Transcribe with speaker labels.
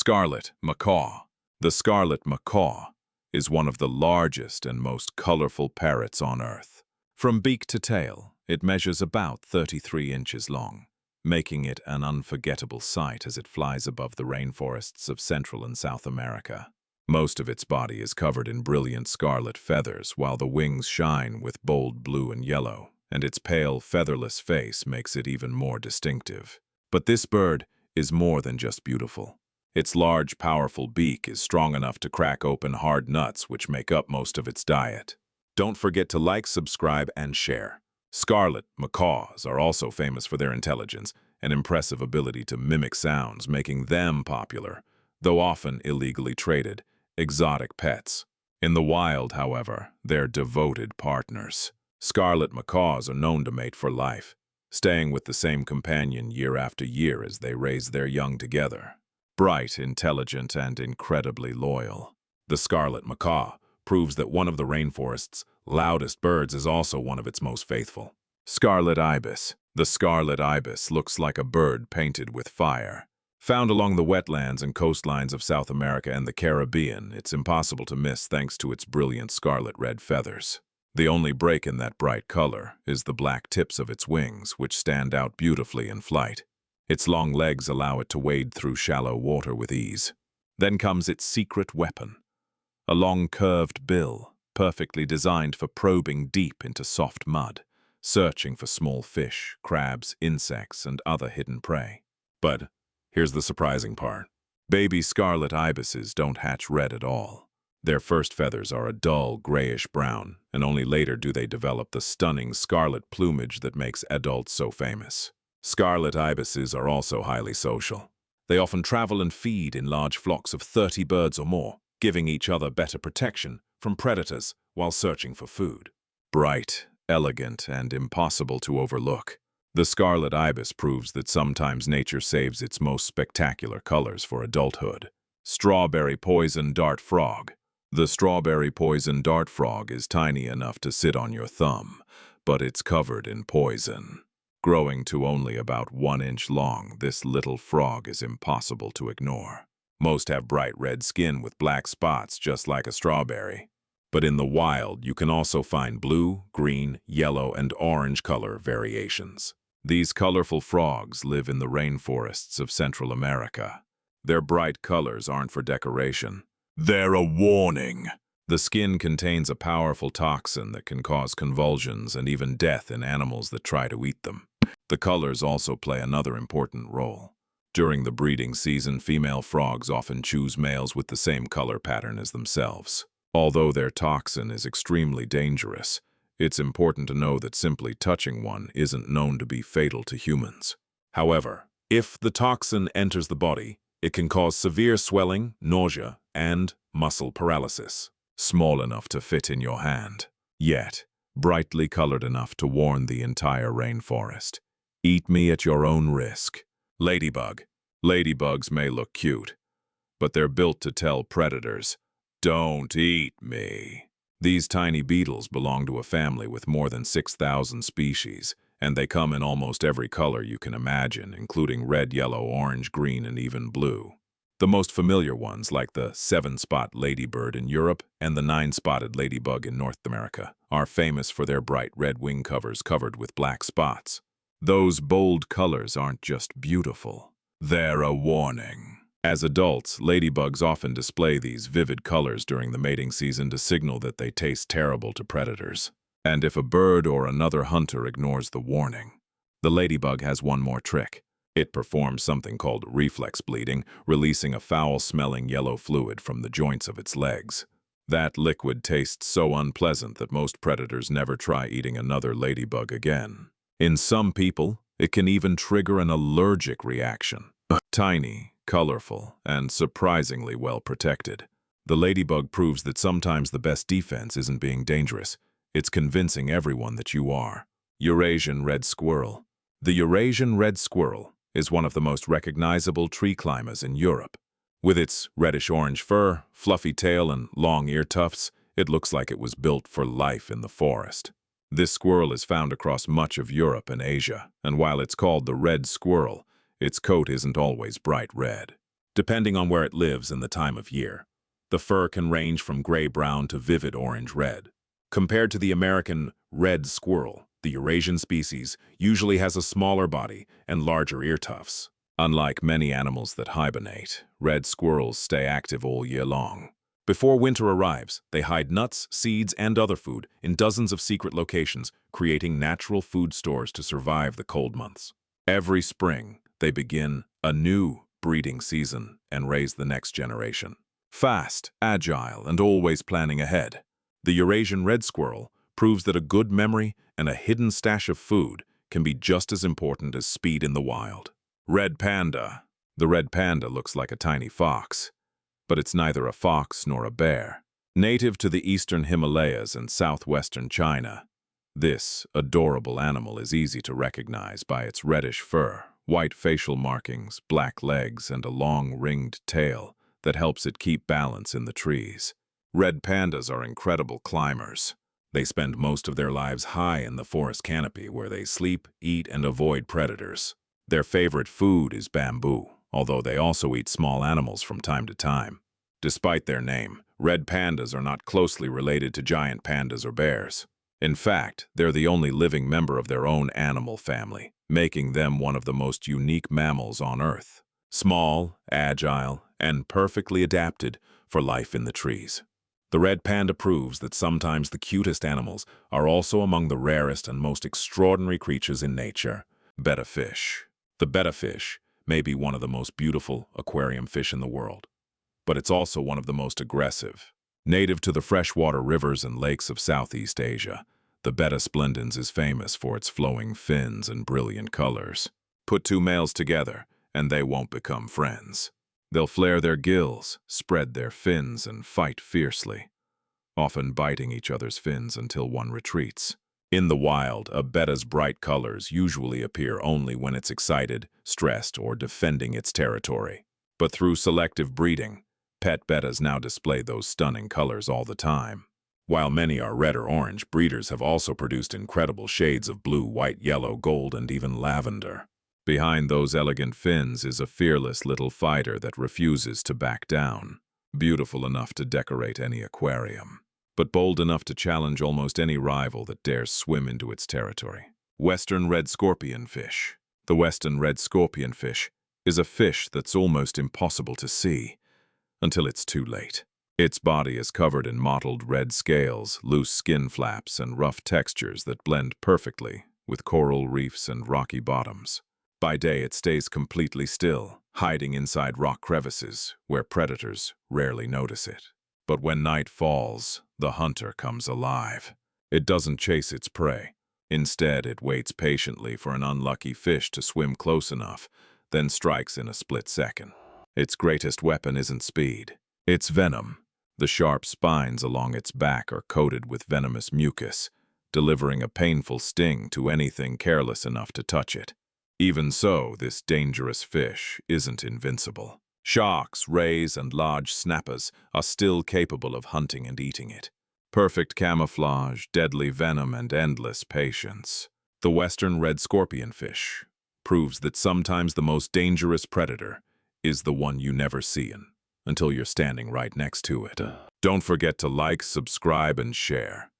Speaker 1: Scarlet Macaw. The Scarlet Macaw is one of the largest and most colorful parrots on Earth. From beak to tail, it measures about 33 inches long, making it an unforgettable sight as it flies above the rainforests of Central and South America. Most of its body is covered in brilliant scarlet feathers, while the wings shine with bold blue and yellow, and its pale, featherless face makes it even more distinctive. But this bird is more than just beautiful. Its large, powerful beak is strong enough to crack open hard nuts, which make up most of its diet. Don't forget to like, subscribe, and share. Scarlet macaws are also famous for their intelligence and impressive ability to mimic sounds, making them popular, though often illegally traded, exotic pets. In the wild, however, they're devoted partners. Scarlet macaws are known to mate for life, staying with the same companion year after year as they raise their young together. Bright, intelligent, and incredibly loyal, the Scarlet Macaw proves that one of the rainforest's loudest birds is also one of its most faithful. Scarlet Ibis. The Scarlet Ibis looks like a bird painted with fire. Found along the wetlands and coastlines of South America and the Caribbean, it's impossible to miss thanks to its brilliant scarlet red feathers. The only break in that bright color is the black tips of its wings, which stand out beautifully in flight. Its long legs allow it to wade through shallow water with ease. Then comes its secret weapon, a long curved bill, perfectly designed for probing deep into soft mud, searching for small fish, crabs, insects, and other hidden prey. But here's the surprising part. Baby scarlet ibises don't hatch red at all. Their first feathers are a dull grayish-brown, and only later do they develop the stunning scarlet plumage that makes adults so famous. Scarlet ibises are also highly social. They often travel and feed in large flocks of 30 birds or more, giving each other better protection from predators while searching for food. Bright, elegant, and impossible to overlook, the Scarlet Ibis proves that sometimes nature saves its most spectacular colors for adulthood. Strawberry poison dart frog. The strawberry poison dart frog is tiny enough to sit on your thumb, but it's covered in poison. Growing to only about 1 inch long, this little frog is impossible to ignore. Most have bright red skin with black spots just like a strawberry. But in the wild, you can also find blue, green, yellow, and orange color variations. These colorful frogs live in the rainforests of Central America. Their bright colors aren't for decoration. They're a warning. The skin contains a powerful toxin that can cause convulsions and even death in animals that try to eat them. The colors also play another important role. During the breeding season, female frogs often choose males with the same color pattern as themselves. Although their toxin is extremely dangerous, it's important to know that simply touching one isn't known to be fatal to humans. However, if the toxin enters the body, it can cause severe swelling, nausea, and muscle paralysis. Small enough to fit in your hand, yet brightly colored enough to warn the entire rainforest. Eat me at your own risk. Ladybug. Ladybugs may look cute, but they're built to tell predators, "Don't eat me." These tiny beetles belong to a family with more than 6,000 species, and they come in almost every color you can imagine, including red, yellow, orange, green, and even blue. The most familiar ones, like the 7-spot ladybird in Europe and the 9-spotted ladybug in North America, are famous for their bright red wing covers covered with black spots. Those bold colors aren't just beautiful, they're a warning. As adults, ladybugs often display these vivid colors during the mating season to signal that they taste terrible to predators. And if a bird or another hunter ignores the warning, the ladybug has one more trick. It performs something called reflex bleeding, releasing a foul-smelling yellow fluid from the joints of its legs. That liquid tastes so unpleasant that most predators never try eating another ladybug again. In some people, it can even trigger an allergic reaction. Tiny, colorful, and surprisingly well protected, the ladybug proves that sometimes the best defense isn't being dangerous, it's convincing everyone that you are. Eurasian Red Squirrel. The Eurasian Red Squirrel is one of the most recognizable tree climbers in Europe. With its reddish-orange fur, fluffy tail, and long ear tufts, it looks like it was built for life in the forest. This squirrel is found across much of Europe and Asia, and while it's called the red squirrel, its coat isn't always bright red. depending on where it lives and the time of year. The fur can range from gray-brown to vivid orange-red. Compared to the American red squirrel, the Eurasian species usually has a smaller body and larger ear tufts. Unlike many animals that hibernate, red squirrels stay active all year long. Before winter arrives, they hide nuts, seeds, and other food in dozens of secret locations, creating natural food stores to survive the cold months. Every spring, they begin a new breeding season and raise the next generation. Fast, agile, and always planning ahead, the Eurasian red squirrel proves that a good memory and a hidden stash of food can be just as important as speed in the wild. Red Panda. The red panda looks like a tiny fox, but it's neither a fox nor a bear. Native to the eastern Himalayas and southwestern China, this adorable animal is easy to recognize by its reddish fur, white facial markings, black legs, and a long ringed tail that helps it keep balance in the trees. Red pandas are incredible climbers. They spend most of their lives high in the forest canopy where they sleep, eat, and avoid predators. Their favorite food is bamboo, although they also eat small animals from time to time. Despite their name, red pandas are not closely related to giant pandas or bears. In fact, they're the only living member of their own animal family, making them one of the most unique mammals on Earth. Small, agile, and perfectly adapted for life in the trees. The red panda proves that sometimes the cutest animals are also among the rarest and most extraordinary creatures in nature. Betta fish. The betta fish may be one of the most beautiful aquarium fish in the world, but it's also one of the most aggressive. Native to the freshwater rivers and lakes of Southeast Asia, the Betta splendens is famous for its flowing fins and brilliant colors. Put two males together, and they won't become friends. They'll flare their gills, spread their fins, and fight fiercely, often biting each other's fins until one retreats. In the wild, a betta's bright colors usually appear only when it's excited, stressed, or defending its territory. But through selective breeding, pet bettas now display those stunning colors all the time. While many are red or orange, breeders have also produced incredible shades of blue, white, yellow, gold, and even lavender. Behind those elegant fins is a fearless little fighter that refuses to back down. Beautiful enough to decorate any aquarium, but bold enough to challenge almost any rival that dares swim into its territory. Western Red Scorpionfish. The Western Red Scorpionfish is a fish that's almost impossible to see until it's too late. Its body is covered in mottled red scales, loose skin flaps, and rough textures that blend perfectly with coral reefs and rocky bottoms. By day, it stays completely still, hiding inside rock crevices where predators rarely notice it. But when night falls, the hunter comes alive. It doesn't chase its prey. Instead, it waits patiently for an unlucky fish to swim close enough, then strikes in a split second. Its greatest weapon isn't speed. It's venom. The sharp spines along its back are coated with venomous mucus, delivering a painful sting to anything careless enough to touch it. Even so, this dangerous fish isn't invincible. Sharks, rays, and large snappers are still capable of hunting and eating it. Perfect camouflage, deadly venom, and endless patience. The Western Red Scorpionfish proves that sometimes the most dangerous predator is the one you never see until you're standing right next to it. Don't forget to like, subscribe, and share.